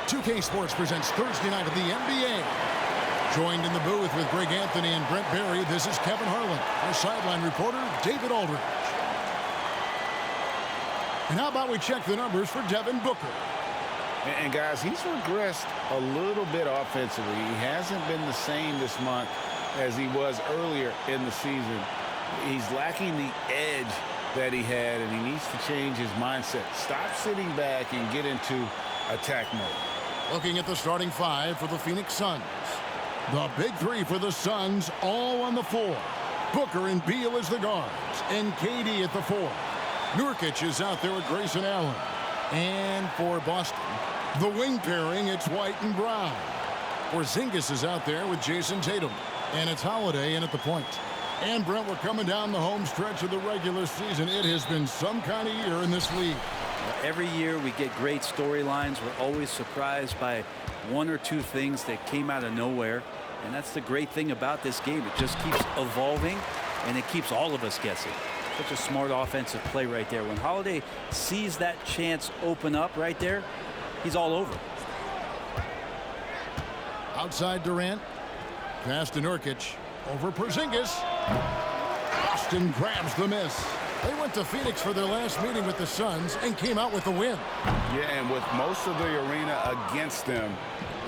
2K Sports presents Thursday night of the NBA. Joined in the booth with Greg Anthony and Brent Barry, this is Kevin Harlan. Our sideline reporter, David Aldridge. And how about we check the numbers for Devin Booker? And guys, he's regressed a little bit offensively. He hasn't been the same this month as he was earlier in the season. He's lacking the edge that he had, and he needs to change his mindset. Stop sitting back and get into attack mode. Looking at the starting five for the Phoenix Suns. The big three for the Suns, all on the floor. Booker and Beal as the guards, and KD at the four. Nurkic is out there with Grayson Allen. And for Boston, the wing pairing, it's White and Brown. Porzingis is out there with Jason Tatum. And it's Holiday in at the point. And Brent, we're coming down the home stretch of the regular season. It has been some kind of year in this league. Every year we get great storylines. We're always surprised by one or two things that came out of nowhere. And that's the great thing about this game. It just keeps evolving, and it keeps all of us guessing. Such a smart offensive play right there. When Holiday sees that chance open up right there, he's all over. Outside Durant. Pass to Nurkic. Over Porzingis. Boston grabs the miss. They went to Phoenix for their last meeting with the Suns and came out with a win. Yeah, and with most of the arena against them,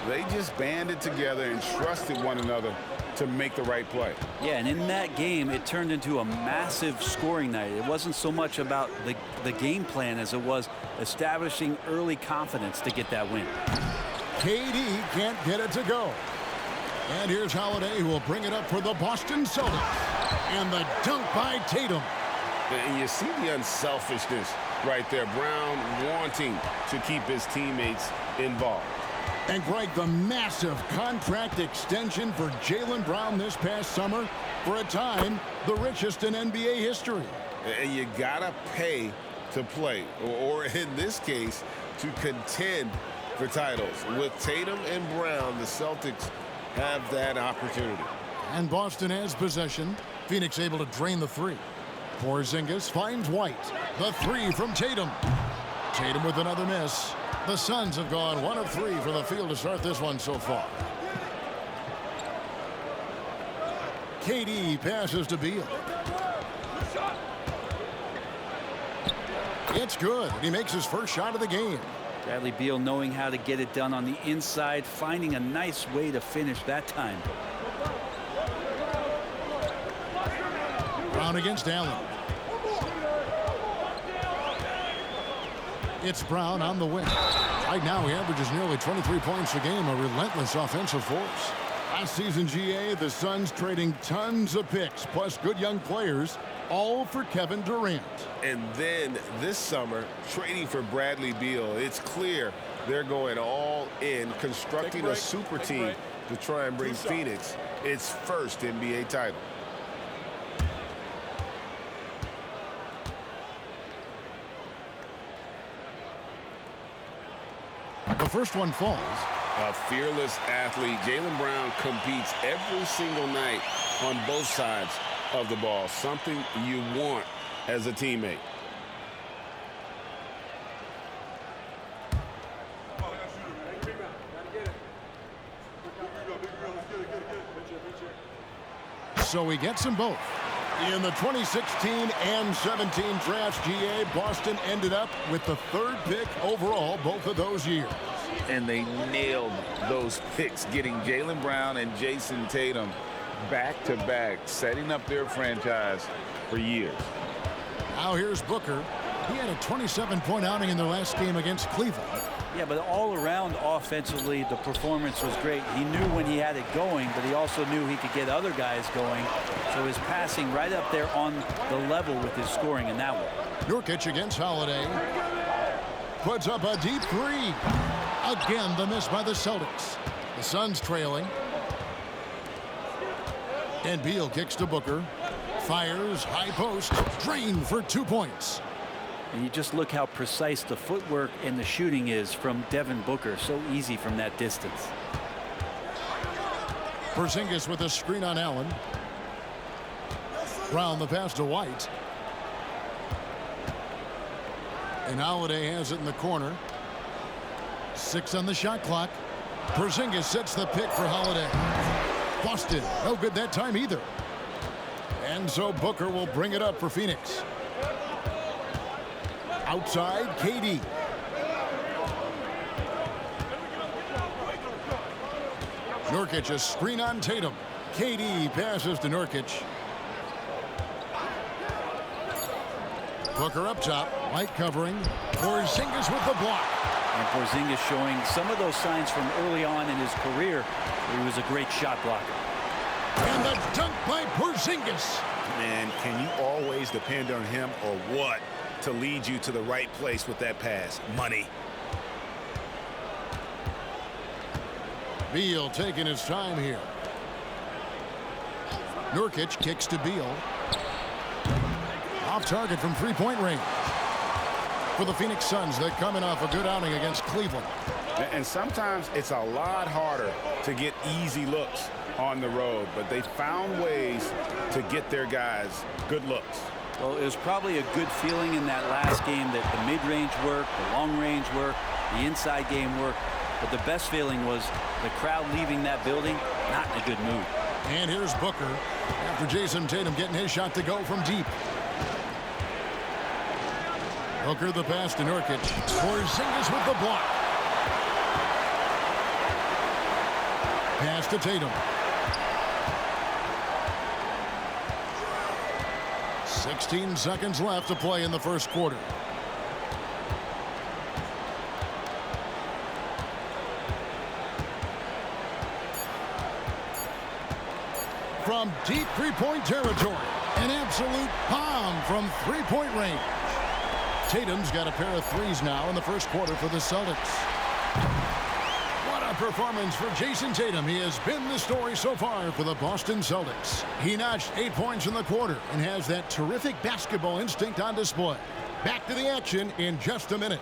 they just banded together and trusted one another to make the right play. Yeah, and in that game, it turned into a massive scoring night. It wasn't so much about the game plan as it was establishing early confidence to get that win. KD can't get it to go. And here's Holiday, who will bring it up for the Boston Celtics. And the dunk by Tatum. And you see the unselfishness right there. Brown wanting to keep his teammates involved. And Greg, the massive contract extension for Jaylen Brown this past summer, for a time, the richest in NBA history. And you gotta pay to play, or in this case, to contend for titles. With Tatum and Brown, the Celtics have that opportunity. And Boston has possession. Phoenix able to drain the three. Porzingis finds White. The three from Tatum. Tatum with another miss. The Suns have gone 1 of 3 from the field to start this one so far. KD passes to Beal. It's good. He makes his first shot of the game. Bradley Beal knowing how to get it done on the inside, finding a nice way to finish that time. Brown against Allen. It's Brown on the wing. Right now he averages nearly 23 points a game, a relentless offensive force. Last season, GA, the Suns trading tons of picks, plus good young players, all for Kevin Durant. And then this summer, trading for Bradley Beal. It's clear they're going all in, constructing a super team to try and bring Phoenix its first NBA title. The first one falls. A fearless athlete. Jaylen Brown competes every single night on both sides of the ball. Something you want as a teammate. So he gets them both. In the 2016 and 17 drafts, GA, Boston ended up with the 3rd pick overall both of those years. And they nailed those picks, getting Jaylen Brown and Jason Tatum back-to-back, setting up their franchise for years. Now here's Booker. He had a 27-point outing in their last game against Cleveland. Yeah, but all around offensively, the performance was great. He knew when he had it going, but he also knew he could get other guys going. So his passing right up there on the level with his scoring in that one. Nurkic against Holiday. Puts up a deep three. Again, the miss by the Celtics. The Suns trailing. And Beal kicks to Booker. Fires, high post, drained for 2 points. And you just look how precise the footwork and the shooting is from Devin Booker. So easy from that distance. Porzingis with a screen on Allen. Brown the pass to White. And Holiday has it in the corner. 6 on the shot clock. Porzingis sets the pick for Holiday. Boston, no good that time either. And so Booker will bring it up for Phoenix. Outside, KD. Nurkic, a screen on Tatum. KD passes to Nurkic. Booker up top, light covering. Porzingis with the block. And Porzingis showing some of those signs from early on in his career. He was a great shot blocker. And the dunk by Porzingis. Man, can you always depend on him or what to lead you to the right place with that pass? Money. Beal taking his time here. Nurkic kicks to Beal. Off target from three-point range. For the Phoenix Suns, they're coming off a good outing against Cleveland. And sometimes it's a lot harder to get easy looks on the road, but they found ways to get their guys good looks. Well, it was probably a good feeling in that last game that the mid-range worked, the long-range worked, the inside game worked. But the best feeling was the crowd leaving that building not in a good mood. And here's Booker after Jason Tatum getting his shot to go from deep. Booker the pass to Nurkic. Porzingis with the block. Pass to Tatum. 16 seconds left to play in the first quarter. From deep three-point territory, an absolute bomb from three-point range. Tatum's got a pair of threes now in the first quarter for the Celtics. What a performance for Jason Tatum. He has been the story so far for the Boston Celtics. He notched 8 points in the quarter and has that terrific basketball instinct on display. Back to the action in just a minute.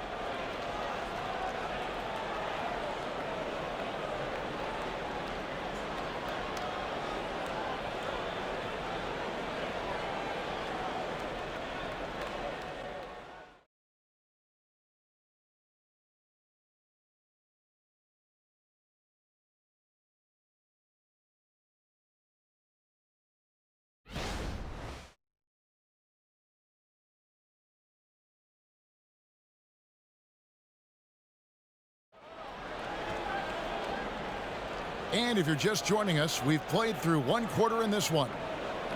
And if you're just joining us, we've played through one quarter in this one.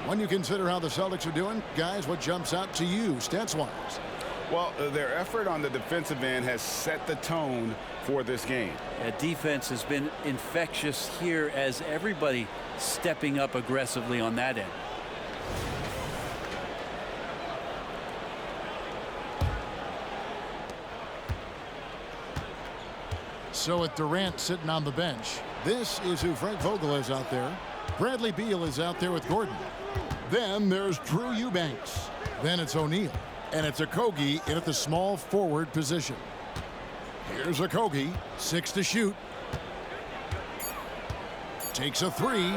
When you consider how the Celtics are doing, guys, what jumps out to you stats-wise? Well, their effort on the defensive end has set the tone for this game. Defense has been infectious here as everybody stepping up aggressively on that end. So with Durant sitting on the bench, this is who Frank Vogel is out there. Bradley Beal is out there with Gordon. Then there's Drew Eubanks. Then it's O'Neal. And it's Okogie in at the small forward position. Here's Okogie, 6 to shoot. Takes a three.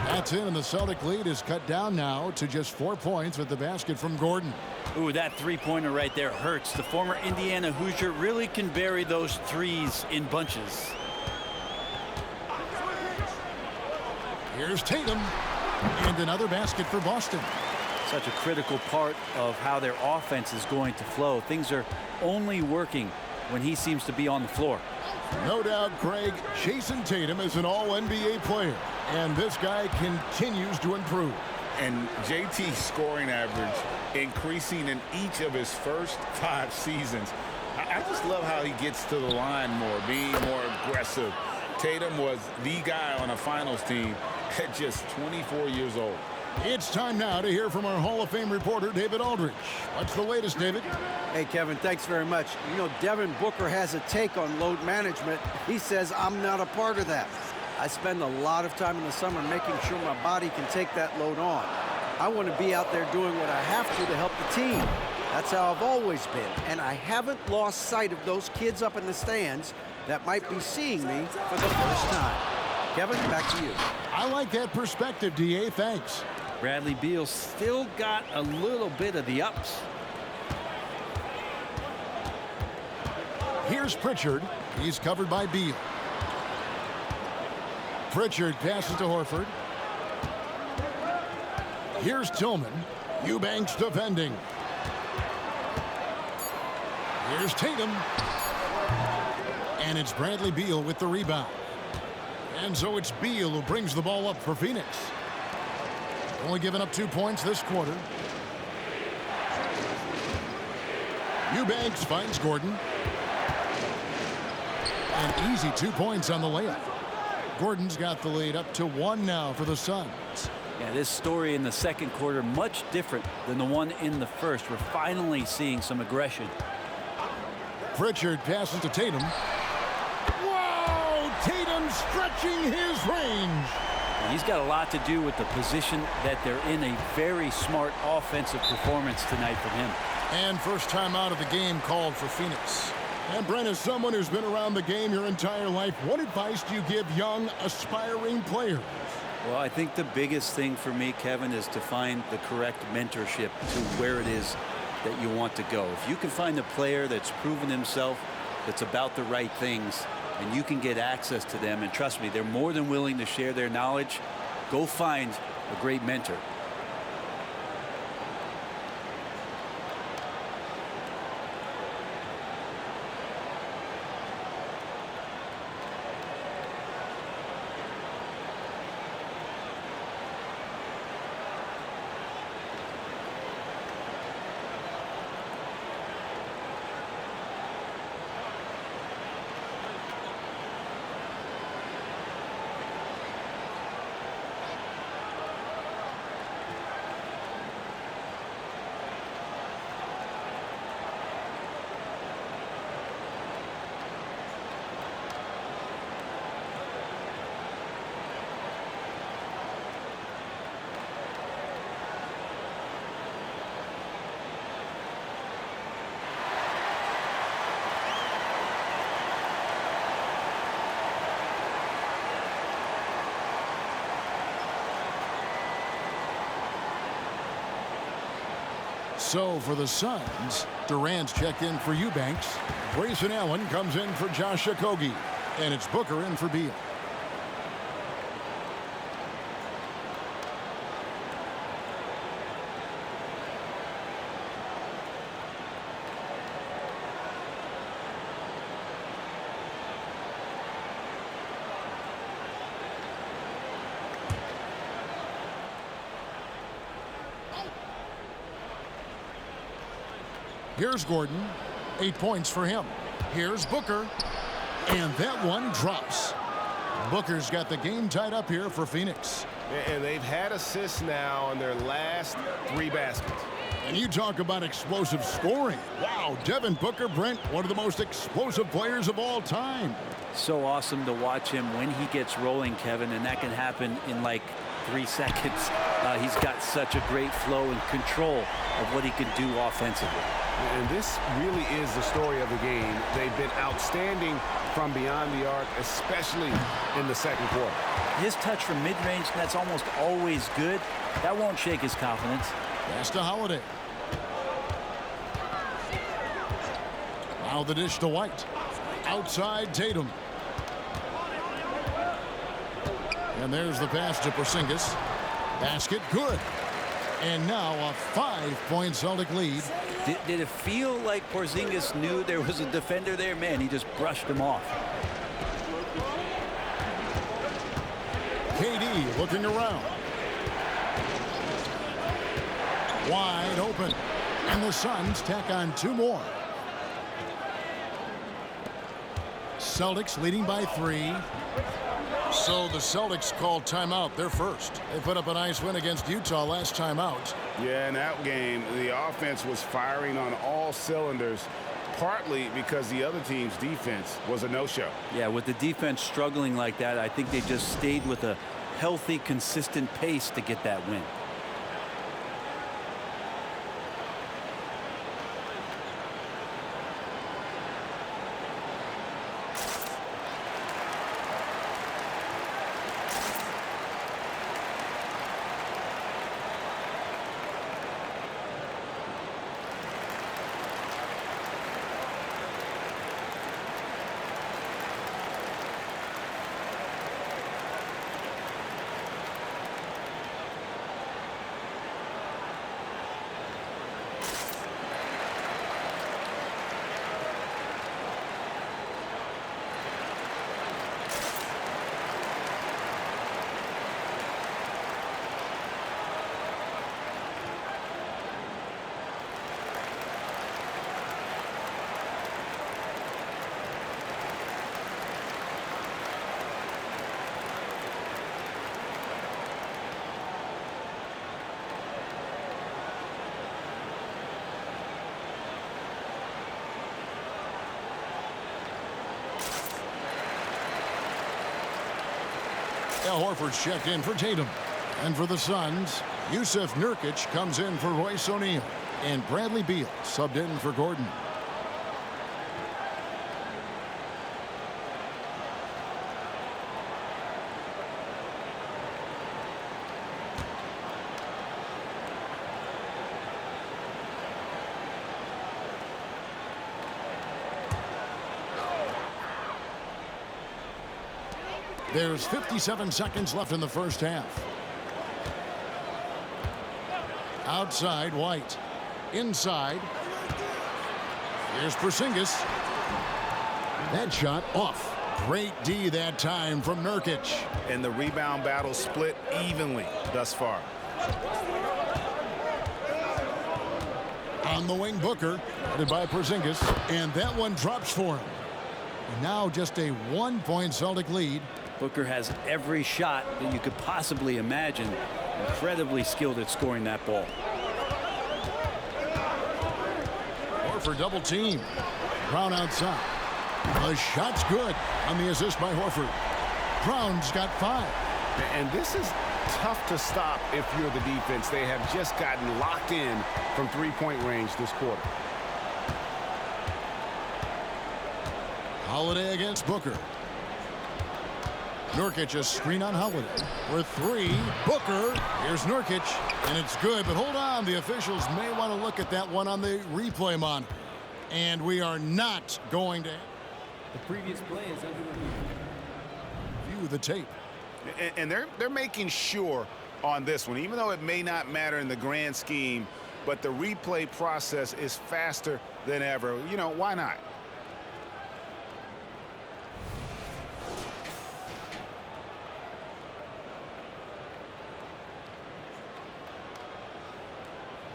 That's in, and the Celtic lead is cut down now to just 4 points with the basket from Gordon. Ooh, that three-pointer right there hurts. The former Indiana Hoosier really can bury those threes in bunches. Here's Tatum. And another basket for Boston. Such a critical part of how their offense is going to flow. Things are only working when he seems to be on the floor. No doubt, Craig, Jason Tatum is an all-NBA player. And this guy continues to improve. And JT's scoring average increasing in each of his first 5 seasons. I just love how he gets to the line more, being more aggressive. Tatum was the guy on a finals team at just 24 years old. It's time now to hear from our Hall of Fame reporter, David Aldridge. What's the latest, David? Hey, Kevin, thanks very much. You know, Devin Booker has a take on load management. He says, I'm not a part of that. I spend a lot of time in the summer making sure my body can take that load on. I want to be out there doing what I have to help the team. That's how I've always been. And I haven't lost sight of those kids up in the stands that might be seeing me for the first time. Kevin, back to you. I like that perspective, D.A. Thanks. Bradley Beal still got a little bit of the ups. Here's Pritchard. He's covered by Beal. Pritchard passes to Horford. Here's Tillman. Eubanks defending. Here's Tatum. And it's Bradley Beal with the rebound. And so it's Beal who brings the ball up for Phoenix. Only giving up 2 points this quarter. Eubanks finds Gordon. An easy 2 points on the layup. Gordon's got the lead up to 1 now for the Suns. Yeah, this story in the second quarter much different than the one in the first. We're finally seeing some aggression. Pritchard passes to Tatum. Whoa! Tatum stretching his range. And he's got a lot to do with the position that they're in. A very smart offensive performance tonight from him. And first time out of the game called for Phoenix. And Brent, as someone who's been around the game your entire life, what advice do you give young, aspiring players? Well, I think the biggest thing for me, Kevin, is to find the correct mentorship to where it is that you want to go. If you can find a player that's proven himself, that's about the right things, and you can get access to them, and trust me, they're more than willing to share their knowledge, go find a great mentor. So for the Suns, Durant's checked in for Eubanks. Grayson Allen comes in for Josh Okogie. And it's Booker in for Beal. Here's Gordon. 8 points for him. Here's Booker. And that one drops. Booker's got the game tied up here for Phoenix. And they've had assists now on their last 3 baskets. And you talk about explosive scoring. Wow, Devin Booker, Brent, one of the most explosive players of all time. So awesome to watch him when he gets rolling, Kevin, and that can happen in like 3 seconds. He's got such a great flow and control of what he can do offensively. And this really is the story of the game. They've been outstanding from beyond the arc, especially in the second quarter. His touch from mid-range, that's almost always good. That won't shake his confidence. Pass to Holiday. Now the dish to White. Outside Tatum. And there's the pass to Porzingis. Basket good. And now a 5-point Celtic lead. Did it feel like Porzingis knew there was a defender there? Man, he just brushed him off. KD looking around. Wide open. And the Suns tack on 2 more. Celtics leading by 3. So the Celtics called timeout. They're first. They put up a nice win against Utah last time out. Yeah, in that game, the offense was firing on all cylinders, partly because the other team's defense was a no-show. Yeah, with the defense struggling like that, I think they just stayed with a healthy, consistent pace to get that win. Al Horford's checked in for Tatum. And for the Suns, Yusuf Nurkic comes in for Royce O'Neal. And Bradley Beal subbed in for Gordon. There's 57 seconds left in the first half. Outside, White. Inside. Here's Porzingis. That shot off. Great D that time from Nurkic. And the rebound battle split evenly thus far. On the wing, Booker, headed by Porzingis. And that one drops for him. And now just a 1-point Celtic lead. Booker has every shot that you could possibly imagine. Incredibly skilled at scoring that ball. Horford double team. Brown outside. The shot's good on the assist by Horford. Brown's got 5. And this is tough to stop if you're the defense. They have just gotten locked in from three-point range this quarter. Holiday against Booker. Nurkic a screen on Holiday. For 3, Booker. Here's Nurkic, and it's good, but hold on. The officials may want to look at that one on the replay monitor. And we are not going to. The previous play is under review. View the tape. And they're making sure on this one, even though it may not matter in the grand scheme, but the replay process is faster than ever. You know, why not?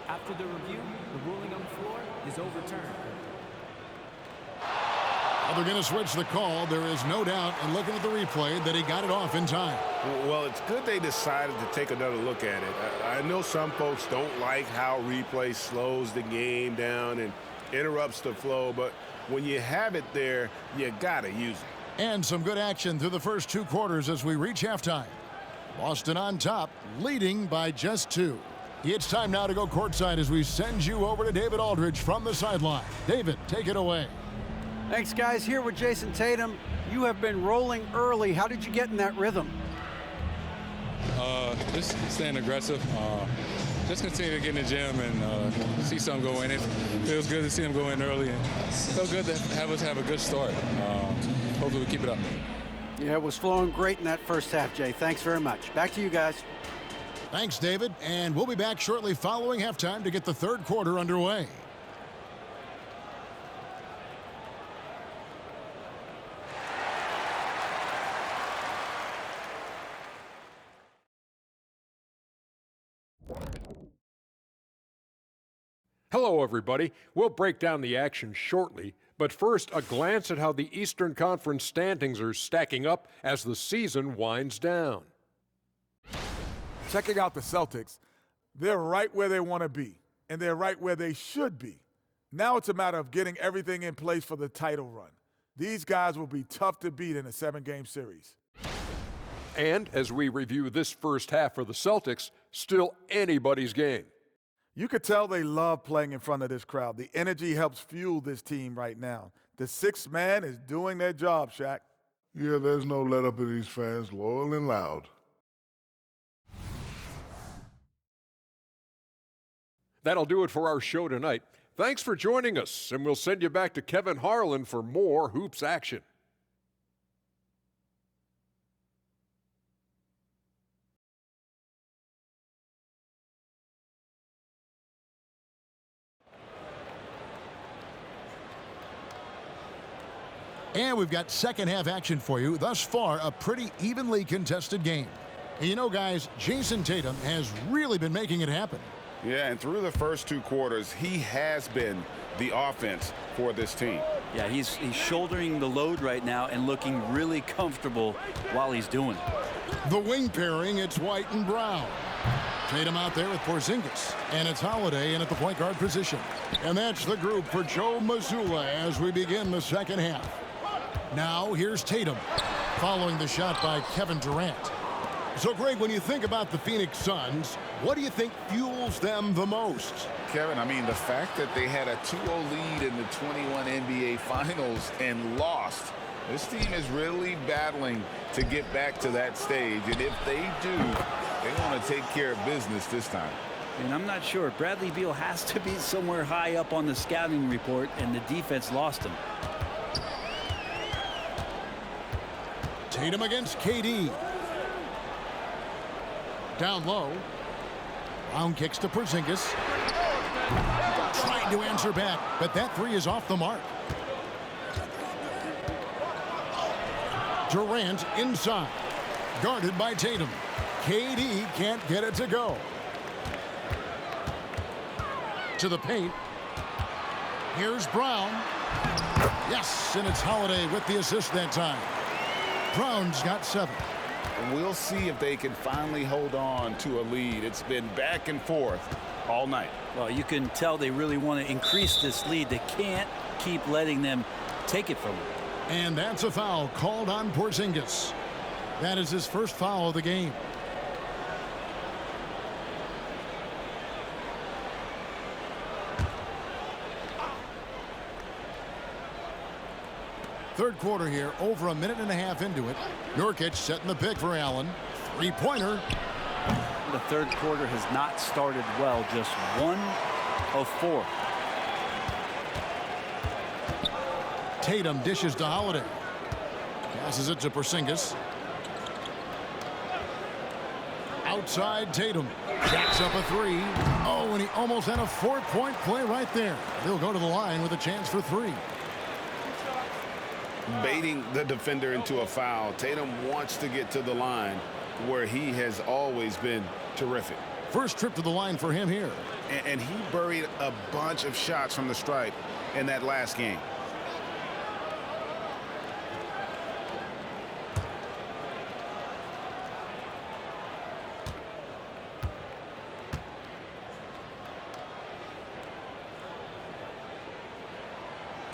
After the review, the ruling on the floor is overturned. Well, they're going to switch the call. There is no doubt, and looking at the replay, that he got it off in time. Well, it's good they decided to take another look at it. I know some folks don't like how replay slows the game down and interrupts the flow, but when you have it there, you got to use it. And some good action through the first 2 quarters as we reach halftime. Boston on top, leading by just 2. It's time now to go courtside as we send you over to David Aldridge from the sideline. David, take it away. Thanks, guys. Here with Jason Tatum. You have been rolling early. How did you get in that rhythm? Just staying aggressive. Just continue to get in the gym and see something go in. It feels good to see them go in early. And feel good to have us have a good start. Hopefully we keep it up. Yeah, it was flowing great in that first half, Jay. Thanks very much. Back to you guys. Thanks, David. And we'll be back shortly following halftime to get the third quarter underway. Hello, everybody. We'll break down the action shortly, but first, a glance at how the Eastern Conference standings are stacking up as the season winds down. Checking out the Celtics, they're right where they want to be, and they're right where they should be. Now it's a matter of getting everything in place for the title run. These guys will be tough to beat in a 7-game series. And as we review this first half for the Celtics, still anybody's game. You could tell they love playing in front of this crowd. The energy helps fuel this team right now. The 6th man is doing their job, Shaq. Yeah, there's no let up in these fans, loyal and loud. That'll do it for our show tonight. Thanks for joining us, and we'll send you back to Kevin Harlan for more Hoops action. And we've got second half action for you. Thus far, a pretty evenly contested game. And you know, guys, Jason Tatum has really been making it happen. Yeah, and through the first 2 quarters, he has been the offense for this team. Yeah, he's shouldering the load right now and looking really comfortable while he's doing it. The wing pairing, it's White and Brown. Tatum out there with Porzingis, and it's Holiday in at the point guard position. And that's the group for Joe Mazzulla as we begin the second half. Now here's Tatum, following the shot by Kevin Durant. So, Greg, when you think about the Phoenix Suns, what do you think fuels them the most? Kevin, I mean, the fact that they had a 2-0 lead in the 21 NBA Finals and lost. This team is really battling to get back to that stage. And if they do, they want to take care of business this time. And I'm not sure. Bradley Beal has to be somewhere high up on the scouting report, and the defense lost him. Tatum against KD. Down low. Brown kicks to Porzingis. Trying to answer back, but that three is off the mark. Durant inside. Guarded by Tatum. KD can't get it to go. To the paint. Here's Brown. Yes, and it's Holiday with the assist that time. Brown's got 7. We'll see if they can finally hold on to a lead. It's been back and forth all night. Well, you can tell they really want to increase this lead. They can't keep letting them take it from them. And that's a foul called on Porzingis. That is his first foul of the game. Third quarter here, over a minute and a half into it. Nurkic setting the pick for Allen. Three-pointer. The third quarter has not started well. Just 1 of 4. Tatum dishes to Holiday. Passes it to Porzingis. Outside Tatum. Jacks up a 3. Oh, and he almost had a 4-point play right there. They'll go to the line with a chance for 3. Baiting the defender into a foul. Tatum wants to get to the line where he has always been terrific. First trip to the line for him here. And he buried a bunch of shots from the stripe in that last game.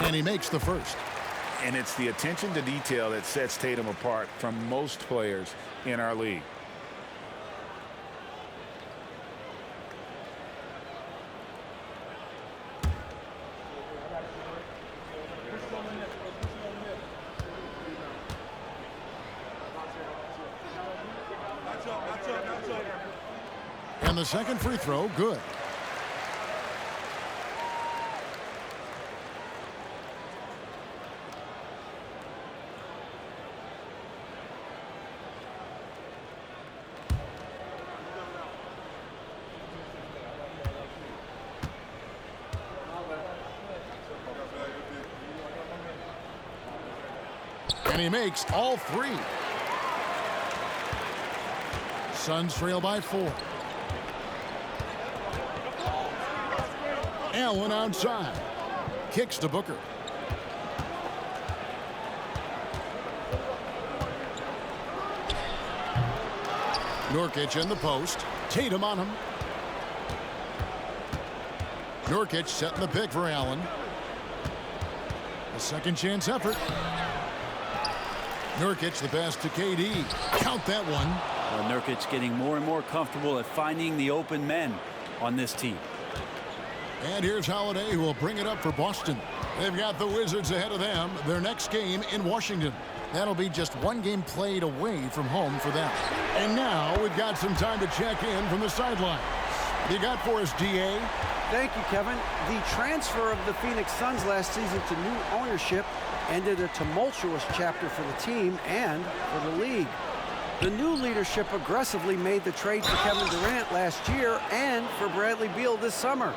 And he makes the first. And it's the attention to detail that sets Tatum apart from most players in our league. And the second free throw, good. And he makes all 3. Suns trail by 4. Allen outside. Kicks to Booker. Nurkic in the post. Tatum on him. Nurkic setting the pick for Allen. A second chance effort. Nurkic the pass to KD. Count that one. Well, Nurkic getting more and more comfortable at finding the open men on this team. And here's Holiday, who will bring it up for Boston. They've got the Wizards ahead of them. Their next game in Washington. That'll be just one game played away from home for them. And now we've got some time to check in from the sidelines. You got for us, DA? Thank you, Kevin. The transfer of the Phoenix Suns last season to new ownership ended a tumultuous chapter for the team and for the league. The new leadership aggressively made the trade for Kevin Durant last year and for Bradley Beal this summer.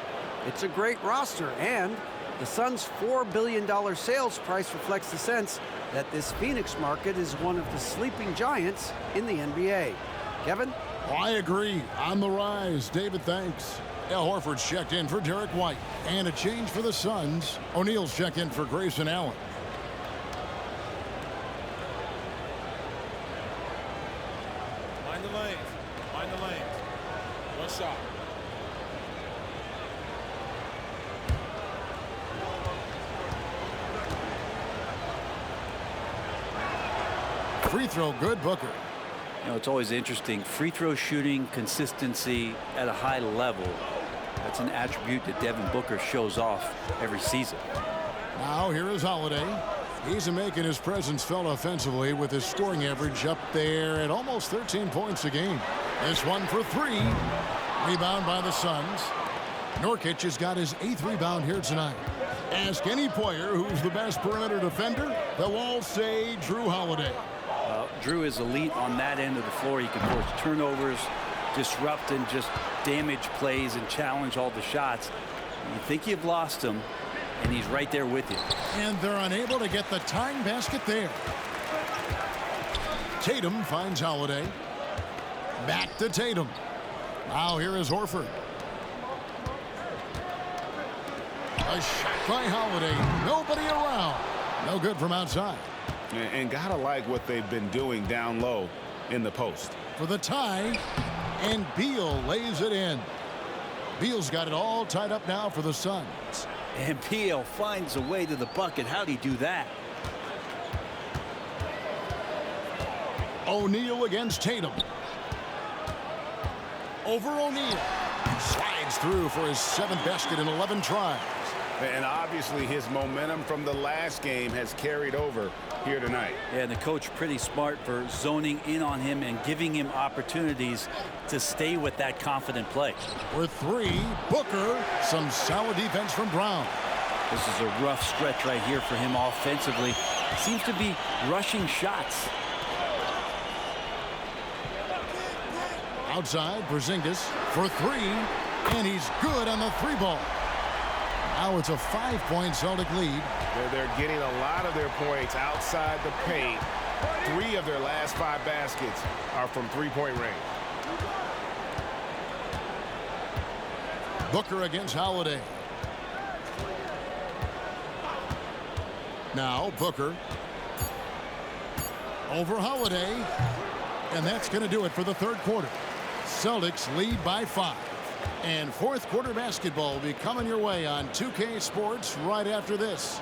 It's a great roster, and the Suns' $4 billion sales price reflects the sense that this Phoenix market is one of the sleeping giants in the NBA. Kevin? I agree. On the rise. David, thanks. Al Horford's checked in for Derek White. And a change for the Suns. O'Neal's checked in for Grayson Allen. Mind the lanes. Mind the lanes. One shot. Free throw good, Booker. You know, it's always interesting. Free throw shooting consistency at a high level. That's an attribute that Devin Booker shows off every season. Now here is Holiday. He's making his presence felt offensively with his scoring average up there at almost 13 points a game. This one for three. Rebound by the Suns. Nurkic has got his 8th rebound here tonight. Ask any player who's the best perimeter defender, they'll all say Drew Holiday. Drew is elite on that end of the floor. He can force turnovers, disrupt and just damage plays and challenge all the shots. You think you've lost him, and he's right there with you. And they're unable to get the tying basket there. Tatum finds Holiday. Back to Tatum. Now here is Horford. A shot by Holiday. Nobody around. No good from outside. And gotta like what they've been doing down low in the post. For the tie, and Beal lays it in. Beal's got it all tied up now for the Suns. And Beal finds a way to the bucket. How'd he do that? O'Neal against Tatum. Over O'Neal. Slides through for his 7th basket in 11 tries. And obviously his momentum from the last game has carried over here tonight. Yeah, and the coach pretty smart for zoning in on him and giving him opportunities to stay with that confident play. For three, Booker. Some solid defense from Brown. This is a rough stretch right here for him offensively. Seems to be rushing shots. Outside, Porzingis for three, and he's good on the 3-ball. Now it's a 5-point Celtic lead. They're getting a lot of their points outside the paint. 3 of their last 5 baskets are from 3-point range. Booker against Holiday. Now Booker. Over Holiday. And that's going to do it for the 3rd quarter. Celtics lead by 5. And 4th quarter basketball will be coming your way on 2K Sports right after this.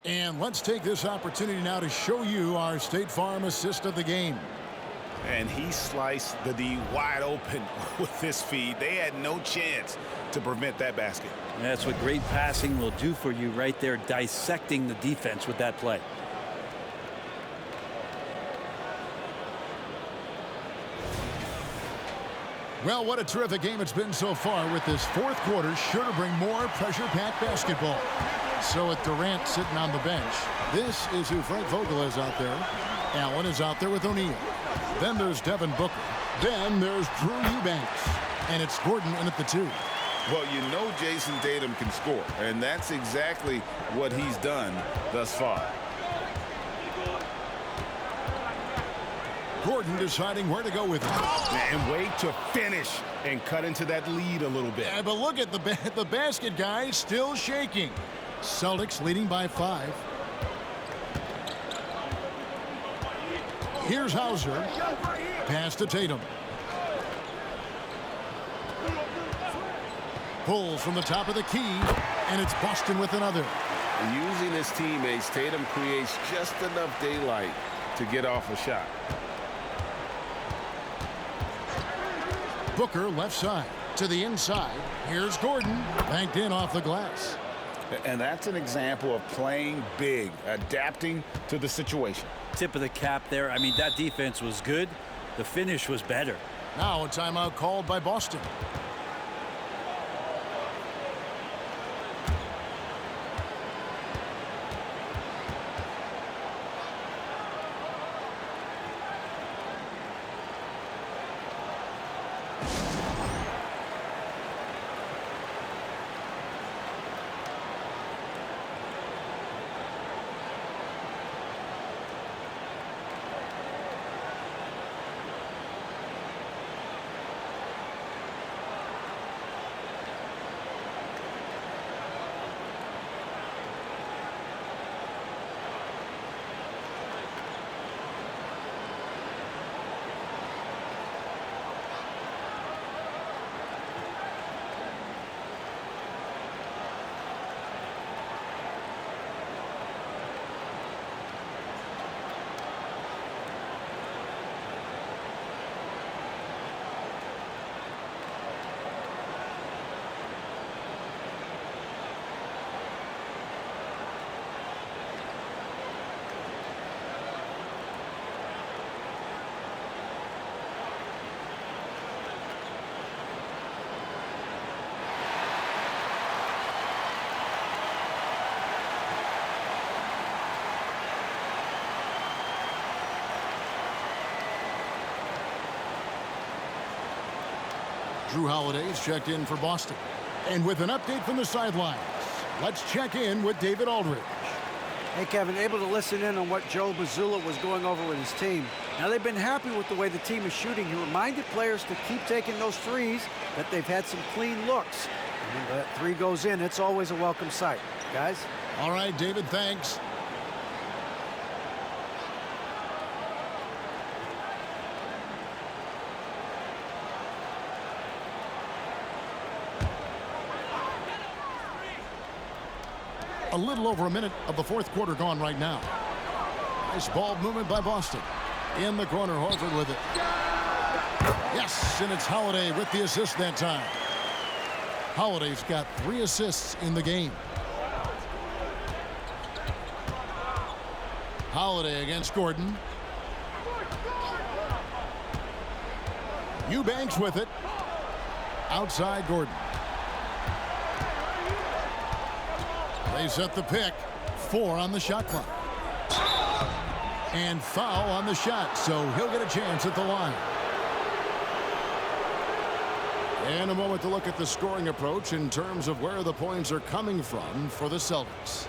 And let's take this opportunity now to show you our State Farm assist of the game. And he sliced the D wide open with this feed. They had no chance to prevent that basket. That's what great passing will do for you right there, dissecting the defense with that play. Well, what a terrific game it's been so far, with this 4th quarter sure to bring more pressure-packed basketball. So with Durant sitting on the bench, this is who Frank Vogel is out there. Allen is out there with O'Neal. Then there's Devin Booker. Then there's Drew Eubanks. And it's Gordon in at the 2. Well, you know Jason Tatum can score, and that's exactly what he's done thus far. Gordon deciding where to go with it. And wait to finish and cut into that lead a little bit. Yeah, but look at the basket guy still shaking. Celtics leading by 5. Here's Hauser. Pass to Tatum. Pulls from the top of the key, and it's Boston with another. And using his teammates, Tatum creates just enough daylight to get off a shot. Booker left side to the inside. Here's Gordon, banked in off the glass. And that's an example of playing big, adapting to the situation. Tip of the cap there. I mean, that defense was good. The finish was better. Now a timeout called by Boston. Drew Holiday's checked in for Boston. And with an update from the sidelines, let's check in with David Aldridge. Hey, Kevin, able to listen in on what Joe Mazzulla was going over with his team. Now, they've been happy with the way the team is shooting. He reminded players to keep taking those threes, that they've had some clean looks. And when that three goes in, it's always a welcome sight. Guys? All right, David, thanks. A little over a minute of the fourth quarter gone right now. Nice ball movement by Boston. In the corner, Horford with it. Yes, and it's Holiday with the assist that time. Holiday's got 3 assists in the game. Holiday against Gordon. Eubanks with it. Outside Gordon. They set the pick. 4 on the shot clock. And foul on the shot, so he'll get a chance at the line. And a moment to look at the scoring approach in terms of where the points are coming from for the Celtics.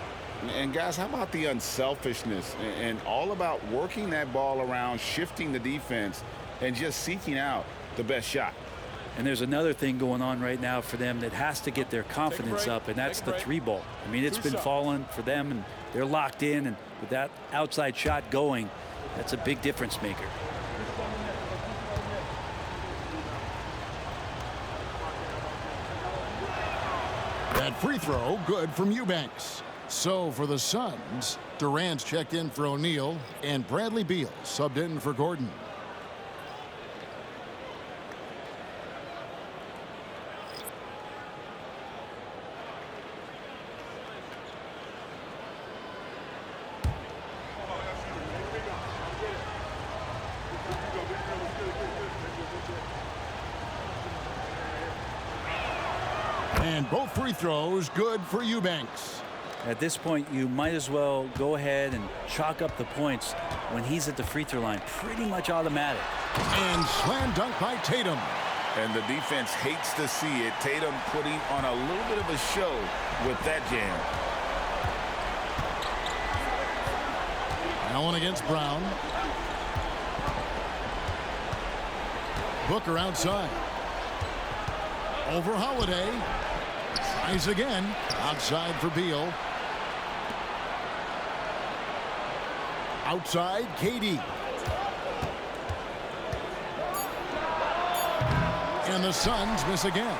And guys, how about the unselfishness and all about working that ball around, shifting the defense, and just seeking out the best shot. And there's another thing going on right now for them that has to get their confidence up, and that's the 3-ball. I mean, it's been falling for them, and they're locked in, and with that outside shot going, that's a big difference maker. That free throw good from Eubanks. So for the Suns, Durant's checked in for O'Neal, and Bradley Beal subbed in for Gordon. And both free throws good for Eubanks. At this point, you might as well go ahead and chalk up the points when he's at the free throw line. Pretty much automatic. And slam dunk by Tatum. And the defense hates to see it. Tatum putting on a little bit of a show with that jam. Allen against Brown. Booker outside. Over Holiday. Tries again. Outside for Beal. Outside, KD. And the Suns miss again.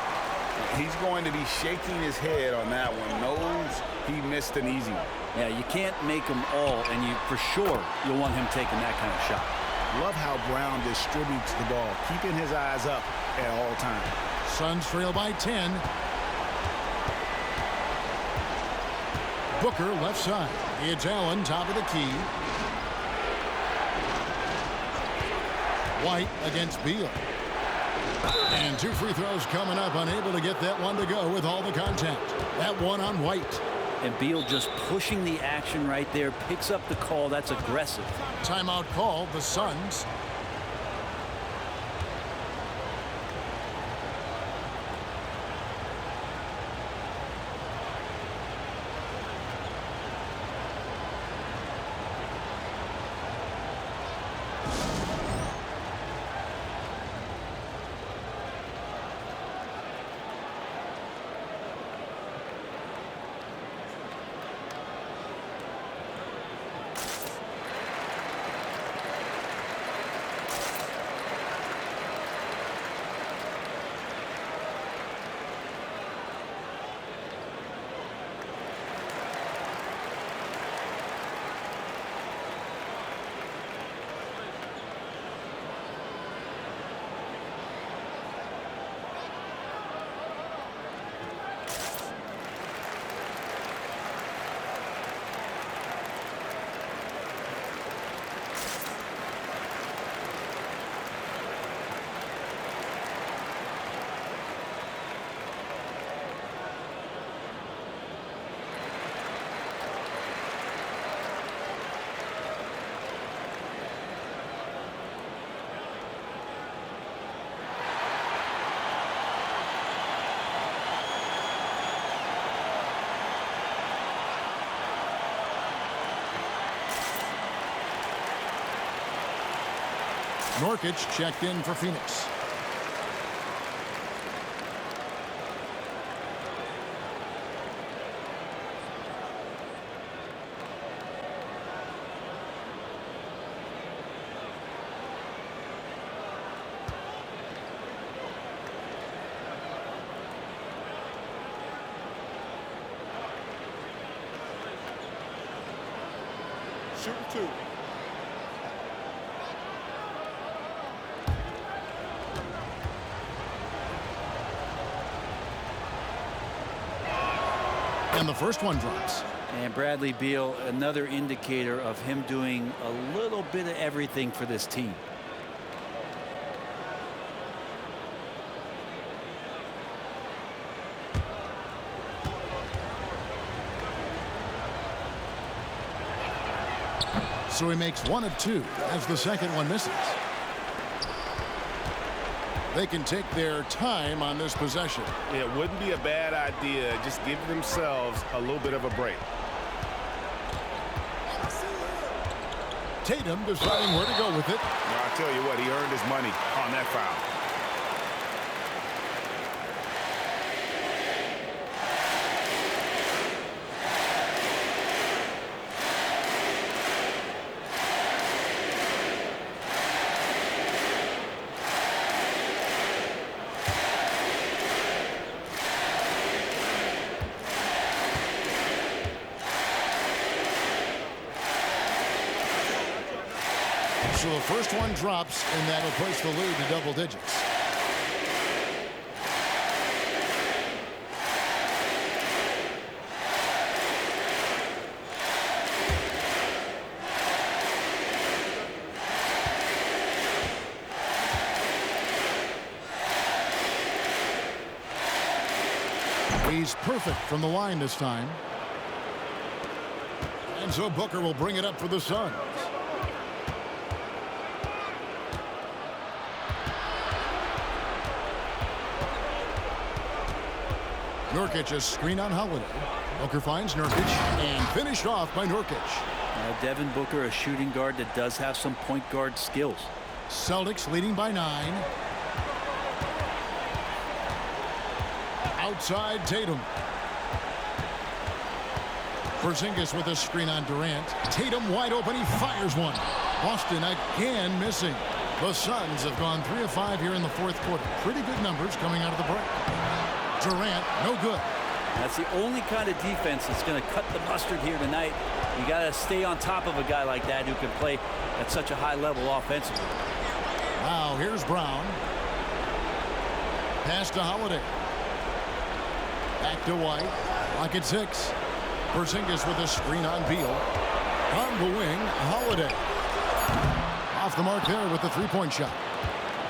He's going to be shaking his head on that one. Knows he missed an easy one. Yeah, you can't make them all, and you for sure you'll want him taking that kind of shot. Love how Brown distributes the ball, keeping his eyes up at all times. Suns trail by 10. Booker left side. It's Allen top of the key. White against Beal. And 2 free throws coming up, unable to get that one to go with all the contact. That one on White. And Beal just pushing the action right there, picks up the call. That's aggressive. Timeout called, the Suns. Nurkic checked in for Phoenix. Shooting 2. And the first one drops. And Bradley Beal, another indicator of him doing a little bit of everything for this team. So he makes 1 of 2 as the second one misses. They can take their time on this possession. It wouldn't be a bad idea. Just give themselves a little bit of a break. Tatum deciding where to go with it. I'll tell you what, he earned his money on that foul. So the first one drops, and that'll place the lead to double digits. He's perfect from the line this time. And so Booker will bring it up for the Suns. Nurkic, a screen on Holiday. Booker finds Nurkic and finished off by Nurkic. Devin Booker, a shooting guard that does have some point guard skills. Celtics leading by 9. Outside Tatum. Porzingis with a screen on Durant. Tatum wide open. He fires one. Boston again missing. The Suns have gone 3 of 5 here in the fourth quarter. Pretty good numbers coming out of the break. Durant, no good. That's the only kind of defense that's going to cut the mustard here tonight. You got to stay on top of a guy like that who can play at such a high level offensively. Now here's Brown. Pass to Holiday. Back to White. Lock at 6. Porzingis with a screen on Beal. On the wing, Holiday. Off the mark there with the three-point shot.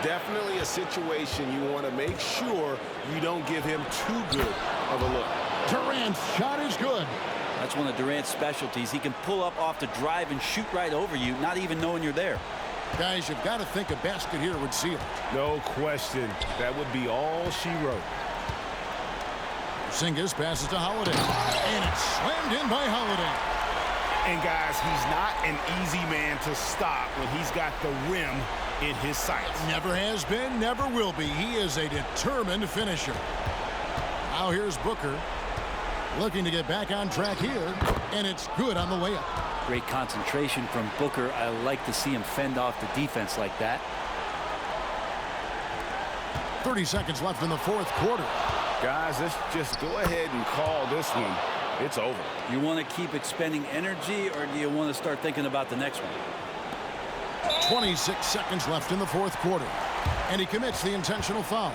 Definitely a situation you want to make sure you don't give him too good of a look. Durant's shot is good. That's one of Durant's specialties. He can pull up off the drive and shoot right over you, not even knowing you're there. Guys, you've got to think a basket here would seal it. No question. That would be all she wrote. Porzingis passes to Holiday. And it's slammed in by Holiday. And guys, he's not an easy man to stop when he's got the rim in his sights. Never has been, never will be. He is a determined finisher. Now here's Booker looking to get back on track here, and it's good on the layup. Great concentration from Booker. I like to see him fend off the defense like that. 30 seconds left in the fourth quarter. Guys, let's just go ahead and call this one. It's over. You want to keep expending energy, or do you want to start thinking about the next one? 26 seconds left in the fourth quarter, and he commits the intentional foul.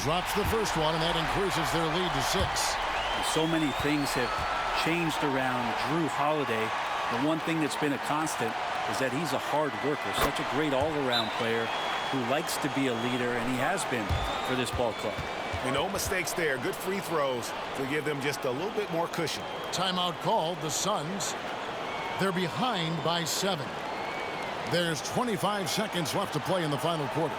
Drops the first one, and that increases their lead to 6. So many things have changed around Jrue Holiday. The one thing that's been a constant is that he's a hard worker, such a great all-around player who likes to be a leader, and he has been for this ball club. No mistakes there. Good free throws to give them just a little bit more cushion. Timeout called. The Suns, they're behind by 7. There's 25 seconds left to play in the final quarter.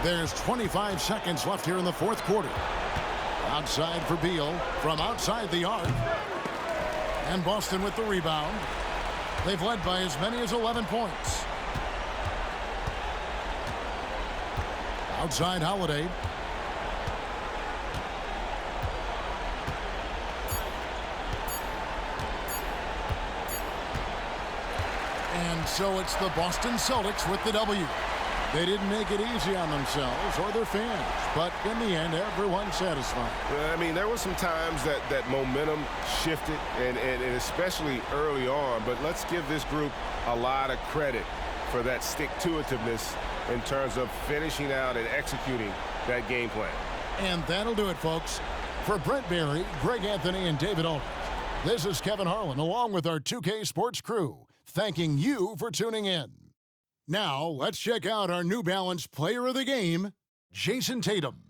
There's 25 seconds left here in the fourth quarter. Outside for Beal from outside the arc. And Boston with the rebound. They've led by as many as 11 points. Outside Holiday. And so it's the Boston Celtics with the W. They didn't make it easy on themselves or their fans, but in the end, everyone's satisfied. I mean, there were some times that momentum shifted, and especially early on, but let's give this group a lot of credit for that stick-to-itiveness in terms of finishing out and executing that game plan. And that'll do it, folks. For Brent Barry, Greg Anthony, and David Aldridge, this is Kevin Harlan, along with our 2K Sports crew, thanking you for tuning in. Now, let's check out our New Balance player of the game, Jason Tatum.